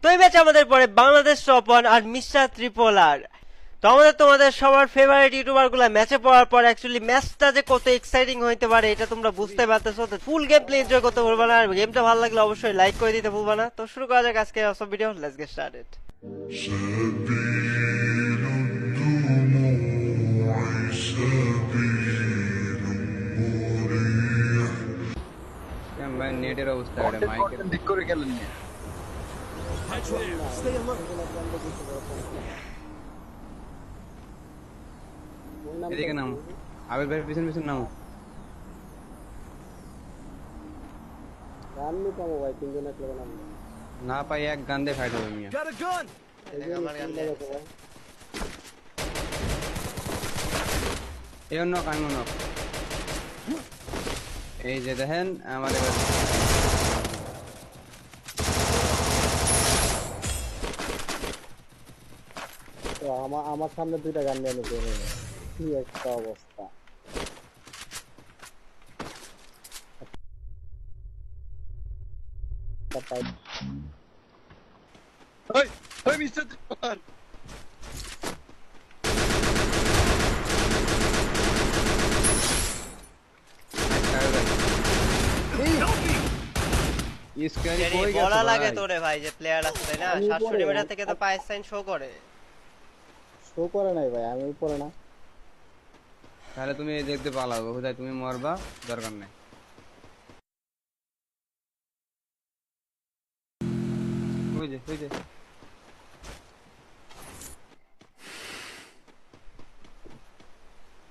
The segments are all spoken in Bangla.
তো এই ম্যাচে আমাদের পরে বাংলাদেশ টপ 1 আর মিস্টার ট্রিপল আর। তো তোমাদের সবার ফেভারিট ইউটিউবার গুলা ম্যাচে পড়ার পর অ্যাকচুয়ালি ম্যাচটা যে কত এক্সাইটিং হইতে পারে এটা তোমরা বুঝতে পারতেছো। তো ফুল গেম প্লে এনজয় করতে ভুলবা না, আর গেমটা ভালো লাগলে অবশ্যই লাইক করে দিতে ভুলবা না। তো শুরু করা যাক আজকে অসম ভিডিও, লেটস গেট স্টার্টেড। سبيل الدموع سبيل مريح ভাই নেটের অবস্থা এটা মাইকের ঠিক করে গেলেন না। এদিকে নামো, আবির ভাই পিছন পিছন নামো। না পাই এক গান দিয়ে ফাইট হবে মিয়া। এই অন্য কান নক, এই যে দেখেন আমার এবার তো আমার সামনে দুইটা গান নিয়ে নিতে হবে। কি একটা অবস্থা! ওই ওই মিস্টার ত্রিপুরার ইসকারি এরি কই বলা গেছে লাগে ভাই? তোরে ভাই যে প্লেয়ার আছে তাই না, আমি 700 উপরে, মিটার থেকে তো পায়ের সাইন শো করে। শো করে নাই ভাই, আমি উপরে না। তাহলে তুমি এই দেখতে পালাবো কোথায়, তুমি মরবা, দরকার নাই। ওই যে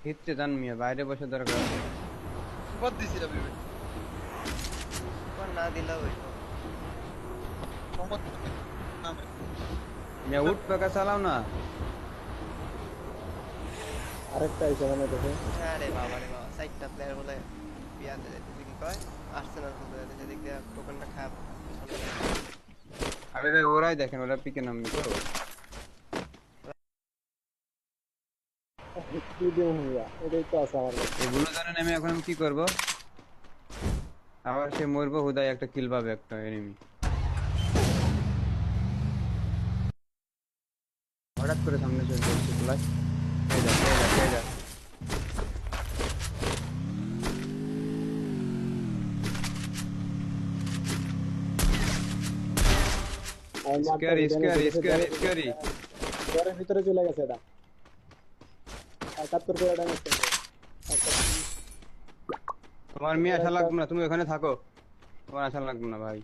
হিটতে জান মিয়া, বাইরে বসে দরকার আছে। বাদ দিছি আমি কোন না দিলা হইতো। মিয়া উঠ পাকা চালাও না। আরেকটা এসে মনে দেখে আরে বাবা রে বাবা, সাইডটা প্লেয়ার বলে বিয়াতে যাইতেছে কি কয়, আর্সেনাল বলতে যাইতেছে, দিক দিয়ে টোকেনটা খারাপ। আরে ভাই ওরাই দেখেন, ওরা পিকে নামবে তো। কি দিয়ে হইয়া এটাই তো আছে আমার কাছে। এগুলো জানেন আমি এখন কি করব, আবার সে মরবো হুদাই একটা কিল পাবে একটা এনিমি। হঠাৎ করে সামনে চলে যাচ্ছে প্লাস, এই যা আমি স্ক্যারি ঘরের ভিতরে চলে গেছে এটা। 71 করে ড্যামেজ করবে। তোমার মেয়ে আশা লাগবে না, তুমি ওখানে থাকো, তোমার আশা লাগবে না ভাই।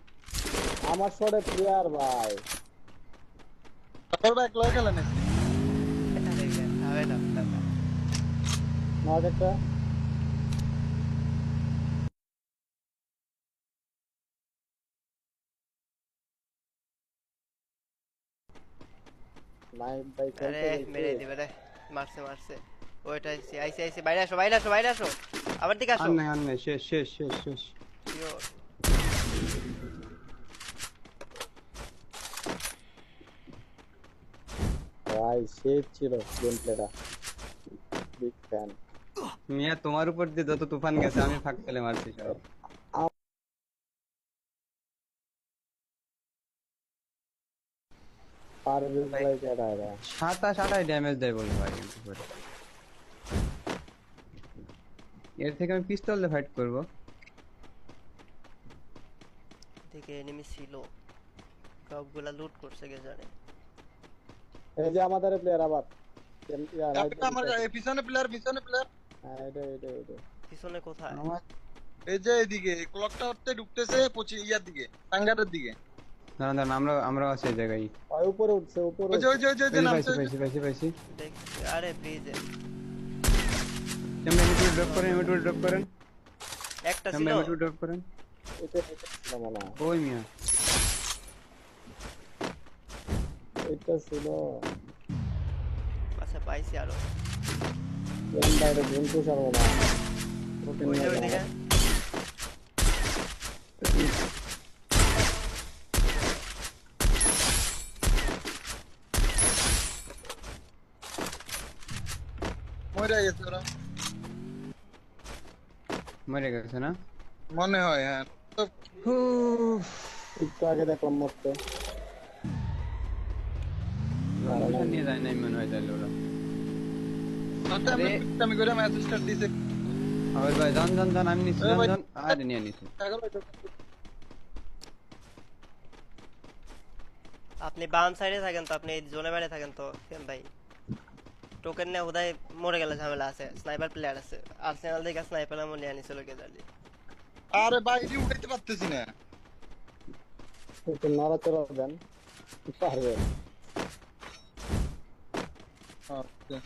আমার শটে প্লেয়ার ভাই। তারপর এক লয় গেলেন আরে না দাদা, নক একটা নাই ভাই। আরে মেরে দিবে রে, মারছে ওইটা আইছে বাইরে আসো আবার দিকে আসো। আর নাই শেষ। Sure. ভাই শেষ ছিল গেম প্লেটা। Big fan. মিয়া তোমার উপর দিয়ে যত তুফান গেছে আমি ফাঁক ফেলে মারছি সব। পারবে ভাই কেডা রে? 27-28 ড্যামেজ দেয় বলে ভাই কিন্তু করে। এর থেকে আমি পিস্তল দিয়ে ফাইট করব। থেকে এনিমি ছিল, সবগুলা লুট করছে কে জানে। এই যে আমাদের প্লেয়ার আবার আমার পিছনে প্লেয়ার হ্যাঁ এটা পিছনে কোথায়? আমার এই যে এদিকে ক্লক টাওয়ারতে ঢুকতেছে ইয়ার দিকে, টাঙ্গারের দিকে। দাঁড়ান আমরা আছি এই জায়গায়। ওই উপরে উঠছে ওই যে নামছে। পাইছি। আরে ব্রিজে এমএটু ড্রপ করেন। একটা ছিল। এমএটু ড্রপ করেন। এটা ছিল মনে হয়। ওই মিয়া এটা ছিল আচ্ছা পাইছি আরো। গেম বাইরে গেম তো সব মনে হয়। ওইদিকে মরে গেছে ওরা, মরে গেছে না মনে হয়। হ্যাঁ একটু আগে দেখলাম মরতে। পারমিশন নিয়ে যায় নাই মনে হয় তাহলে ওরা। আমি করে ম্যাচ স্টার্ট দিছে আবার ভাই জান জান জান আমি নিছি জান জান আরে নিয়ে নিছি। আপনি বাম সাইডে থাকেন তো, আপনি এই জোনে বাইরে থাকেন তো কেন ভাই? টোকেন নে উদয় মরে গেলে ঝামেলা আছে, স্নাইপার প্লেয়ার আছে, আর্সেনাল থেকে স্নাইপার এমন নিয়ে আনিছিল গেদালি। আরে বাইরে উঠাইতে পারতেছি না। একটু নড়াচড়া দেন, পারবেন। আচ্ছা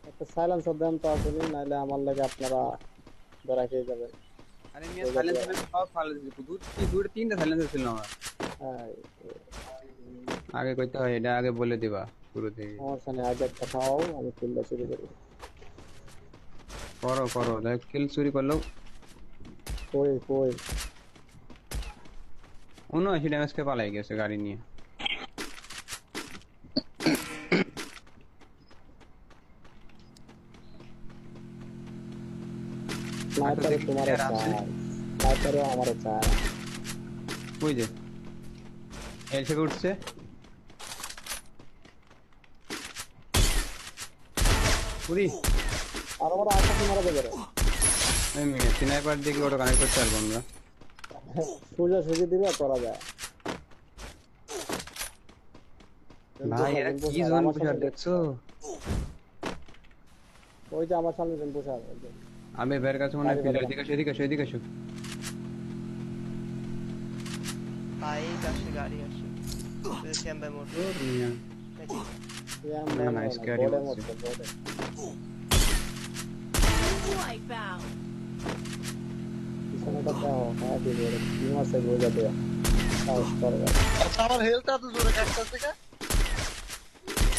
একটা সাইলেন্সার দেন তো আসলে, নাহলে আমার লাগে আপনারা ধরা খেয়ে যাবেন। আরে মিয়া সাইলেন্সার সব ফালে দিছি, দুটো তিনটা সাইলেন্সার ছিল আমার। হ্যাঁ, আগে কইতে হয় এটা আগে বলে দিবা পুরো থেকে। আমার সামনে আগে একটা খাওয়াও, আমি কিলটা চুরি করি। করো করো দেখ কিল চুরি করলো কই কই 79 ড্যামেজ কে পালাই গেছে গাড়ি নিয়ে। স্নাইপারে তোমার চাই, স্নাইপারও আমার চাই। ওই যে এল থেকে উঠছে। পুরি আর আমার আশা মারা দেবে রে। আমি স্নাইপার দিয়ে কি ওটা কানেক্ট করতে পারবো আমরা? সোজা সুজি দিলে করা যায়। ভাই এরা কি জোন পুষার দেখছো? ওই যে আমার সামনে জন বসে আছে। আমি বের কাছে মনে হয় পিলার দিকে সেদিকে সেদিকে আসো। ভাই কাছে গাড়ি আসে, শ্যাম্বে মোড় দেখি। না, না, scary বোর্ডে হচ্ছে। মরছে, বোর্ডে। Wipeout. পিছনেটা দাও, হ্যাঁ দিবে রে। কি মাসে গোজা দেয়া। সাহস করবে। আচ্ছা আমার হেলথটা তো জোরে কাটতেছে কে?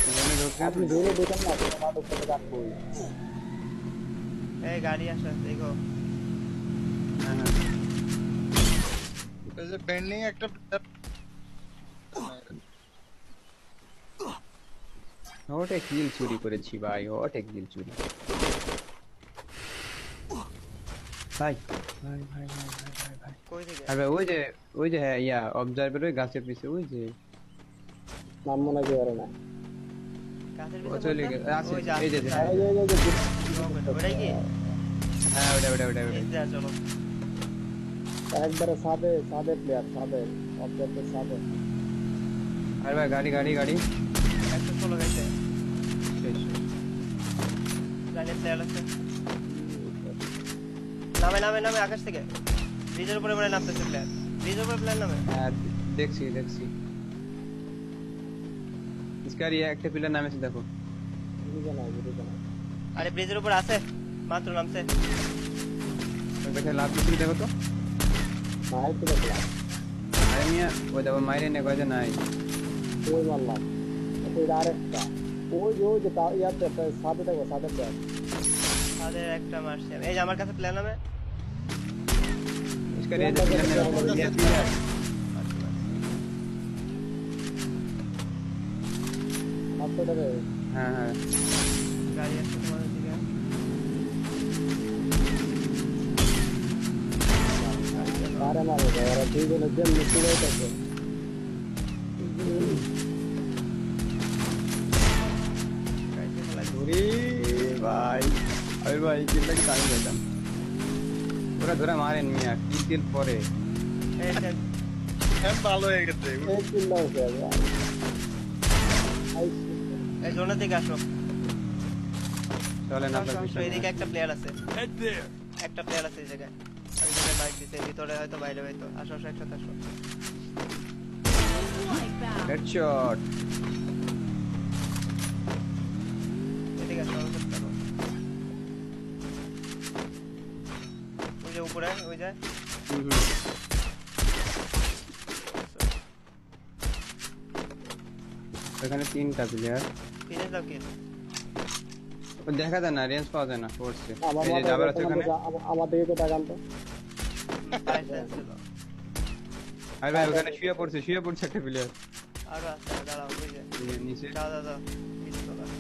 এখানে ঢোকে আপনি দূরে দেখেন না, তোমার উপরে কাটবই। এই গাড়ি আসে দেখো। হ্যাঁ হ্যাঁ এই যে বেন্ডিং একটা ওটা কিল চুরি করেছি ভাই, ওটা কিল চুরি ভাই ভাই ভাই ভাই ভাই ভাই ভাই। কই থেকে? আরে ওই যে হ্যাঁ ইয়া অবজারভার ওই গাছের পিছে ওই যে নাম মনে হয় আর না। কাছের ও ভিতরে চলে বলতে? গেছে আছে ওই যে এই যে আসছে। হ্যাঁ এই যে ওটাই কি? হ্যাঁ ওটা এই যে চলো। একবারে সাদে প্লেয়ার, সাদে অবজেক্টের সাদে। আরে ভাই গাড়ি গাড়ি গাড়ি 116 গাইছে। শেষ গাড়ি প্লেয়ার আছে। নামে আকাশ থেকে। ব্রিজের উপরে মনে হয় নামতেছে প্লেয়ার। ব্রিজের উপরে প্লেয়ার নামে। হ্যাঁ দেখছি ইসকার ইয়া একটা প্লেয়ার নামেছে দেখো। বুঝে না। আরে ব্রিজের উপর আছে, মাত্র নামছে। ওই কাছে লাভ দিচ্ছি দেখো তো। নাই তো দেখলাম। আরে মিয়া ওই দেখো মাইরে নে কয় যে নাই। ওই মারলাম। ওই আরেকটা। ওই যে ইয়াতে সাদে দেখো, সাদে প্লেয়ার। তাদের একটা মারছে। এই যে আমার কাছে প্লেয়ার নামে। ইসকার ইয়া যে প্লেয়ার মারতে দেবে। হ্যাঁ হ্যাঁ গাড়ি আসছে তোমাদের দিকে। আরে মারো, ওরা দুইজনের জন্য মিশে যাইতেছে। গাড়িতে ফেলাই দিই। ওরে ভাই আরে ভাই কিলটা কি আমি পেতাম। ওরা ধরে মারেন মিয়া কিল পরে। এই যে হ্যাঁ ভালো হয়ে গেছে। এই কিল্লা হচ্ছে এই জোনের দিকে আসো। চলেন আপনার আসো, পিছনে। এইদিকে একটা প্লেয়ার আছে। একটা প্লেয়ার আছে এই জায়গায়। আমি যেটা বাইক দিতে ভিতরে হয়তো বাইরে হয়তো। আসো একসাথে আসো। Wipeout. হেডশট এদিকে আসো, আমার কাছে আসো। ওই যে উপরে ওই যে এখানে তিনটা প্লেয়ার ফিরে যাও কি? দেখা যায় না রেঞ্জ পাওয়া যায় না ফোর্সে। আমার এই যে যাবার আছে ওখানে। আমার দিকে তো তাকান তো। বাইরে ছিল। আরে ভাই ওখানে শুয়ে পড়ছে একটা প্লেয়ার আরো আছে, দাঁড়াও ওই যে। নিচে। দাও পিস্তল আছে।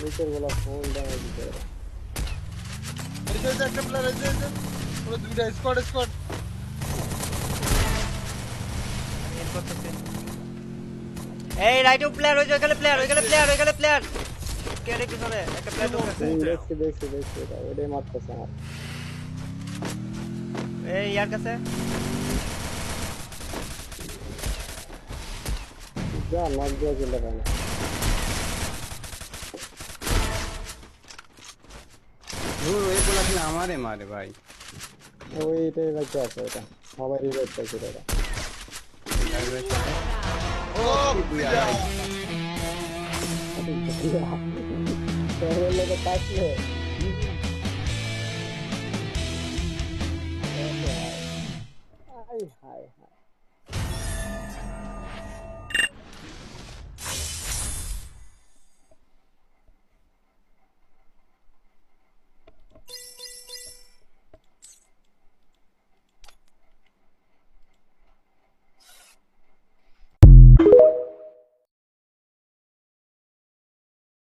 নিচের গুলো ফুল ড্যামেজ দিতে। এই যে একটা প্লেয়ার আছে পুরো দুইটা স্কোয়াড এই রাইট প্লেয়ার ওই গেলে প্লেয়ার কে রে পিছনে একটা প্লেয়ার ঢুকেছে দেখছি এটা ওটাই মারতেছে আমার এই ইয়ার কাছে যা নক দিয়ে চলে গেল ধুর ওই পোলা কি আমারে মারে ভাই ওইটাই বাচ্চা আছে এটা সবাই রিভাইভ পাইছে এটা ও শহরের লোকে পাইছে হাই হাই হাই